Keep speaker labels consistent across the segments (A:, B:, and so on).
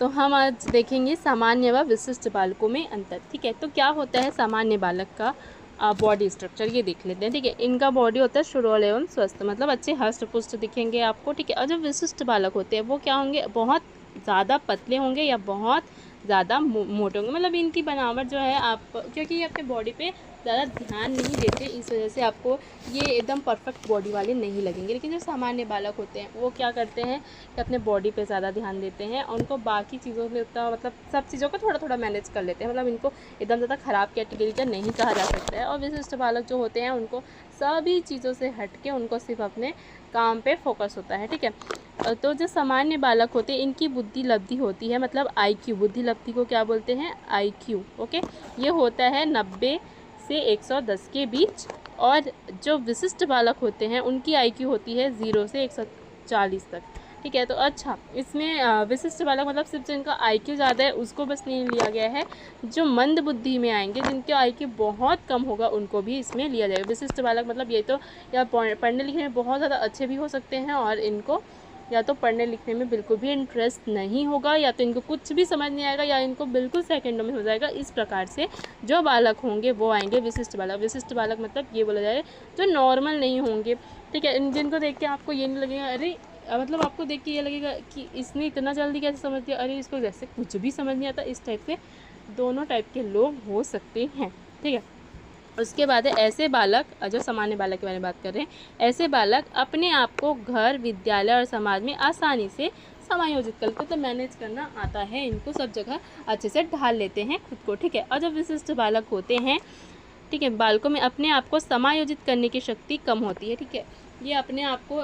A: तो हम आज देखेंगे सामान्य व विशिष्ट बालकों में अंतर। ठीक है, तो क्या होता है सामान्य बालक का बॉडी स्ट्रक्चर, ये देख लेते हैं। ठीक है, इनका बॉडी होता है सुडौल एवं स्वस्थ, मतलब अच्छे हष्ट पुष्ट दिखेंगे आपको। ठीक है, और जो विशिष्ट बालक होते हैं वो क्या होंगे, बहुत ज़्यादा पतले होंगे या बहुत ज़्यादा मोटे होंगे। मतलब इनकी बनावट जो है, आप क्योंकि ये अपने बॉडी पे ज़्यादा ध्यान नहीं देते, इस वजह से आपको ये एकदम परफेक्ट बॉडी वाले नहीं लगेंगे। लेकिन जो सामान्य बालक होते हैं वो क्या करते हैं कि अपने बॉडी पे ज़्यादा ध्यान देते हैं, और उनको बाकी चीज़ों में उतना, मतलब सब चीज़ों को थोड़ा थोड़ा मैनेज कर लेते हैं। मतलब इनको एकदम ज़्यादा ख़राब कैटेगरी का नहीं कहा जा सकता है। और विशिष्ट बालक जो होते हैं उनको सभी चीज़ों से हट के उनको सिर्फ अपने काम पे फोकस होता है। ठीक है, तो जो सामान्य बालक होते हैं इनकी बुद्धि लब्धि होती है, मतलब IQ, बुद्धि लब्धि को क्या बोलते हैं, IQ। ओके, ये होता है 90 से 110 के बीच। और जो विशिष्ट बालक होते हैं उनकी IQ होती है 0 से 140 तक। ठीक है, तो अच्छा, इसमें विशिष्ट बालक मतलब सिर्फ जिनका IQ ज़्यादा है उसको बस नहीं लिया गया है, जो मंद बुद्धि में आएंगे, जिनके IQ बहुत कम होगा उनको भी इसमें लिया जाएगा। विशिष्ट बालक मतलब ये तो या पढ़ने लिखने में बहुत ज़्यादा अच्छे भी हो सकते हैं, और इनको या तो पढ़ने लिखने में बिल्कुल भी इंटरेस्ट नहीं होगा, या तो इनको कुछ भी समझ नहीं आएगा, या इनको बिल्कुल सेकंडों में हो जाएगा। इस प्रकार से जो बालक होंगे वो आएंगे विशिष्ट बालक। विशिष्ट बालक मतलब ये बोला जाए जो नॉर्मल नहीं होंगे। ठीक है, जिनको देख के आपको ये नहीं लगेगा अरे, मतलब आपको देख के ये लगेगा कि इसने इतना जल्दी कैसे समझ लिया, अरे इसको जैसे कुछ भी समझ नहीं आता। इस टाइप से दोनों टाइप के लोग हो सकते हैं। ठीक है, उसके बाद है ऐसे बालक, जो सामान्य बालक के बारे में बात कर रहे हैं, ऐसे बालक अपने आप को घर, विद्यालय और समाज में आसानी से समायोजित करते, तो मैनेज करना आता है इनको, सब जगह अच्छे से ढाल लेते हैं खुद को। ठीक है, और जो विशिष्ट बालक होते हैं, ठीक है, बालकों में अपने आप को समायोजित करने की शक्ति कम होती है। ठीक है, ये अपने आप को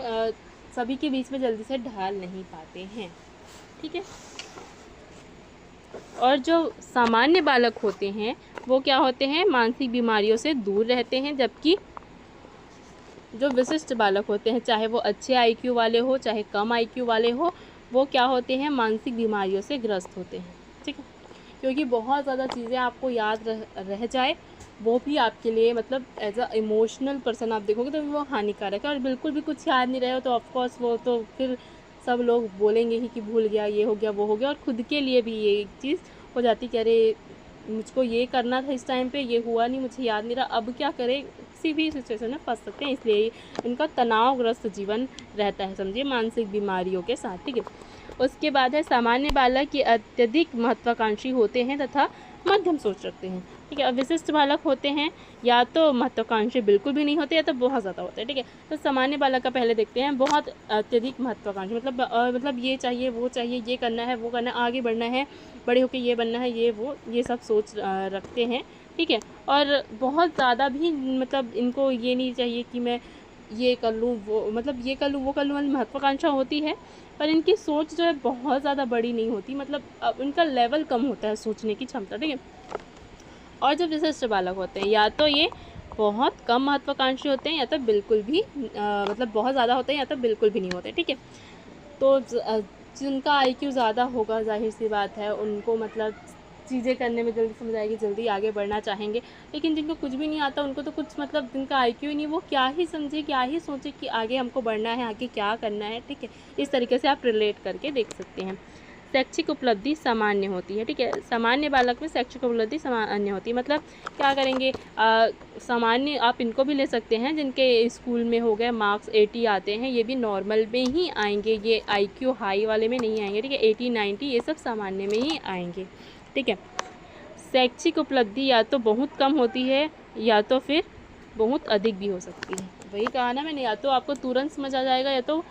A: सभी के बीच में जल्दी से ढाल नहीं पाते हैं। ठीक है, और जो सामान्य बालक होते हैं वो क्या होते हैं, मानसिक बीमारियों से दूर रहते हैं। जबकि जो विशिष्ट बालक होते हैं, चाहे वो अच्छे IQ वाले हो चाहे कम IQ वाले हो, वो क्या होते हैं, मानसिक बीमारियों से ग्रस्त होते हैं। ठीक है, क्योंकि बहुत ज़्यादा चीज़ें आपको याद रह जाए, वो भी आपके लिए, मतलब एज अ इमोशनल पर्सन आप देखोगे तो वो हानिकारक है। और बिल्कुल भी कुछ याद नहीं रहे हो तो ऑफकोर्स वो तो फिर सब लोग बोलेंगे ही कि भूल गया, ये हो गया, वो हो गया। और खुद के लिए भी ये एक चीज़ हो जाती कि अरे मुझको ये करना था इस टाइम पे, ये हुआ नहीं, मुझे याद नहीं रहा, अब क्या करें, किसी भी सिचुएशन में फंस सकते हैं। इसलिए इनका तनावग्रस्त जीवन रहता है, समझिए, मानसिक बीमारियों के साथ। ठीक है, उसके बाद है सामान्य बालक ये अत्यधिक महत्वाकांक्षी होते हैं तथा मध्यम सोच रखते हैं। ठीक है, अब विशिष्ट बालक होते हैं या तो महत्वाकांक्षी बिल्कुल भी नहीं होते या तो बहुत ज़्यादा होते हैं। ठीक है, तो सामान्य बालक का पहले देखते हैं। बहुत अत्यधिक महत्वाकांक्षी मतलब ये चाहिए, वो चाहिए, ये करना है, वो करना है, आगे बढ़ना है, बड़े होकर ये बनना है, ये वो, ये सब सोच रखते हैं। ठीक है, और बहुत ज़्यादा भी, मतलब इनको ये नहीं चाहिए कि मैं ये कर लूँ, वो मतलब ये कर लूँ, वो कर लूँ, मतलब महत्वाकांक्षा होती है, पर इनकी सोच जो है बहुत ज़्यादा बड़ी नहीं होती, मतलब इनका लेवल कम होता है सोचने की क्षमता। ठीक है, और जो विशिष्ट बालक होते हैं या तो ये बहुत कम महत्वाकांक्षी होते हैं या तो बिल्कुल भी मतलब बहुत ज़्यादा होते हैं या तो बिल्कुल भी नहीं होते। ठीक है, तो जिनका IQ ज़्यादा होगा, जाहिर सी बात है, उनको मतलब चीज़ें करने में जल्दी समझ आएगी, जल्दी आगे बढ़ना चाहेंगे। लेकिन जिनको कुछ भी नहीं आता, उनको तो कुछ, मतलब जिनका IQ ही नहीं, वो क्या ही समझे, क्या ही सोचे कि आगे हमको बढ़ना है, आगे क्या करना है। ठीक है, इस तरीके से आप रिलेट करके देख सकते हैं। शैक्षिक उपलब्धि सामान्य होती है। ठीक है, सामान्य बालक में शैक्षिक उपलब्धि सामान्य होती है, मतलब क्या करेंगे, सामान्य आप इनको भी ले सकते हैं जिनके स्कूल में हो गए मार्क्स 80 आते हैं, ये भी नॉर्मल में ही आएंगे, ये IQ हाई वाले में नहीं आएंगे। ठीक है, 80 90 ये सब सामान्य में ही आएंगे। ठीक है, शैक्षिक उपलब्धि या तो बहुत कम होती है या तो फिर बहुत अधिक भी हो सकती है। वही कहा ना मैंने, या तो आपको तुरंत समझ आ जाएगा या तो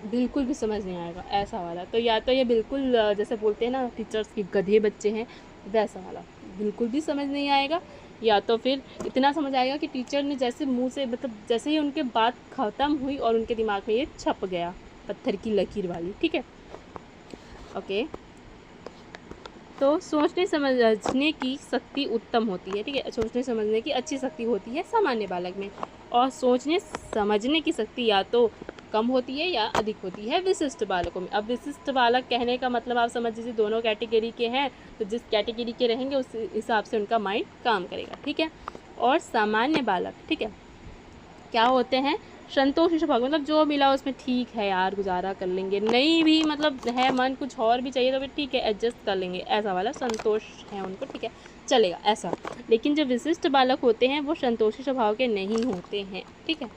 A: बिल्कुल भी समझ नहीं आएगा, ऐसा वाला। तो या तो ये बिल्कुल जैसे बोलते हैं ना टीचर्स के गधे बच्चे हैं, वैसा वाला बिल्कुल भी समझ नहीं आएगा, या तो फिर इतना समझ आएगा कि टीचर ने जैसे मुंह से, मतलब जैसे ही उनके बात ख़त्म हुई और उनके दिमाग में ये छप गया, पत्थर की लकीर वाली। ठीक है, ओके, तो सोचने समझने की शक्ति उत्तम होती है। ठीक है, सोचने समझने की अच्छी शक्ति होती है सामान्य बालक में, और सोचने समझने की शक्ति या तो कम होती है या अधिक होती है विशिष्ट बालकों में। अब विशिष्ट बालक कहने का मतलब आप समझ लीजिए दोनों कैटेगरी के हैं, तो जिस कैटेगरी के रहेंगे उस हिसाब से उनका माइंड काम करेगा। ठीक है, और सामान्य बालक, ठीक है, क्या होते हैं, संतोषी स्वभाव मतलब जो मिला उसमें ठीक है यार, गुजारा कर लेंगे, नहीं भी मतलब है मन कुछ और भी चाहिए तो फिर ठीक है एडजस्ट कर लेंगे, ऐसा वाला संतोष है उनको, ठीक है चलेगा ऐसा। लेकिन जो विशिष्ट बालक होते हैं वो संतोषी स्वभाव के नहीं होते हैं, ठीक है।